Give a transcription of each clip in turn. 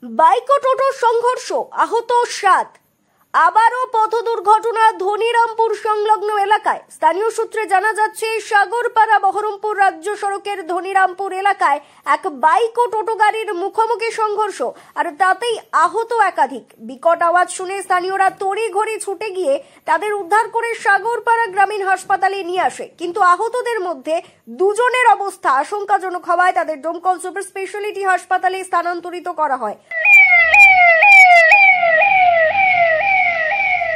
Bike ও টোটোর সংঘর্ষ, আহত 7। আবারও পথ দুর্ঘটনা ধনিরামপুর সংলগ্ন এলাকায়। স্থানীয় সূত্রে জানা যাচ্ছে, সাগরপাড়া বহরমপুর রাজ্য সড়কের ধনিরামপুর এলাকায় এক বাইক ও টোটো গাড়ির মুখোমুখি সংঘর্ষ, আর তাতেই আহত একাধিক। বিকট আওয়াজ শুনে স্থানীয়রা তড়িঘড়ি ছুটে গিয়ে তাদের উদ্ধার করে সাগরপাড়া গ্রামীণ হাসপাতালে নিয়ে আসে, কিন্তু আহতদের মধ্যে 2 জনের অবস্থা আশঙ্কাজনক হওয়ায় তাদের ডোমকল সুপার স্পেশালিটি হাসপাতালে স্থানান্তরিত করা হয়।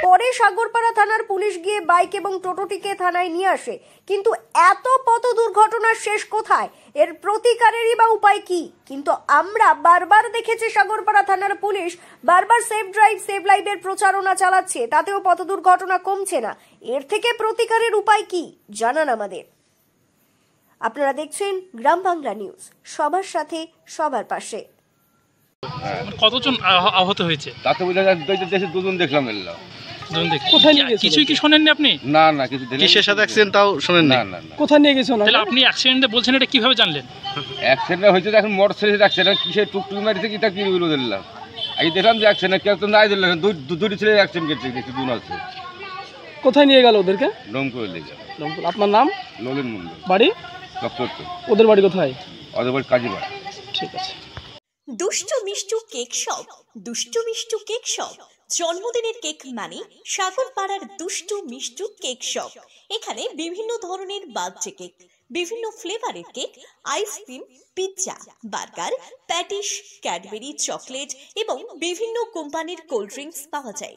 পরে সাগরপাড়া থানার পুলিশ গিয়ে বাইক এবং টোটোটিকে থানায় নিয়ে আসে, কিন্তু এত পথ দুর্ঘটনার শেষ কোথায়? এর প্রতিকারেরই বা উপায় কি? কিন্তু আমরা বারবার দেখেছি সাগরপাড়া থানার পুলিশ বারবার সেফ ড্রাইভ সেভ লাইভের প্রচারণা চালাচ্ছে, তাতেও পথ দুর্ঘটনা কমছে না। এর থেকে প্রতিকারের উপায় কি জানান আমাদের। আপনারা দেখছেন গ্রাম বাংলা নিউজ, সবার সাথে সবার পাশে। কতজন আহত হয়েছে? তাতে বোঝা যায় দেশে 2 জন দেখলাম। কোথায় নিয়ে গেছেন? কিছুই কি শোনেননি আপনি? না না, কিছু কিসের সাথে অ্যাক্সিডেন্ট তাও শুনেন না? না না। কোথায় নিয়ে গেছেন? তাহলে আপনি অ্যাক্সিডেন্টে বলছেন, এটা কিভাবে জানলেন? অ্যাক্সিডেন্ট হয়েছে এখন মোটরসাইকেল অ্যাক্সিডেন্ট, কিসে টুকটুক মারিছে কিটা কি বলে দিলাম। এই দেখলাম যে অ্যাক্সিডেন্ট, কেউ তো নাই দিলাম, দুটি ছেলে অ্যাক্সিডেন্ট করছে, কিছু দুন আছে। কোথায় নিয়ে গেল ওদেরকে? ডোমকল লেগে। ডোমকল। আপনার নাম? ললিন মন্ডল। বাড়ি? ডক্টর। ওদের বাড়ি কোথায়? ওদের বাড়ি কাজীপাড়া। ঠিক আছে। দুষ্টু মিষ্টু কেক শপ। দুষ্টু মিষ্টু কেক শপ জন্মদিনের কেক মানে সাগরপাড়ার দুষ্টু মিষ্টু কেক শপ। এখানে বিভিন্ন ধরনের বার্থডে কেক, বিভিন্ন ফ্লেভারের cake, ice cream, pizza, burger, patties, Cadbury, chocolate এবং বিভিন্ন কোম্পানির কোল্ড ড্রিঙ্কস পাওয়া যায়।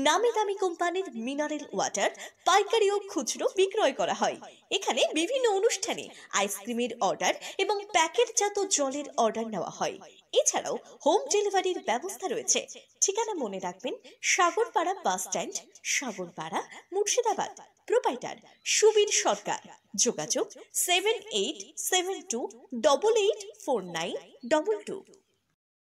নামি দামি কোম্পানির মিনারেল ওয়াটার পাইকারি ও খুচরো বিক্রয় করা হয়। এখানে বিভিন্ন অনুষ্ঠানে আইসক্রিমের অর্ডার এবং প্যাকেটজাত জলের অর্ডার নেওয়া হয়। এছাড়াও হোম ডেলিভারির ব্যবস্থা রয়েছে। ঠিকানা মনে রাখবেন, Sagarpara bus stand, Sagarpara, Murshidabad. Proprietor Subir Sarkar. যোগাযোগ 7872884922।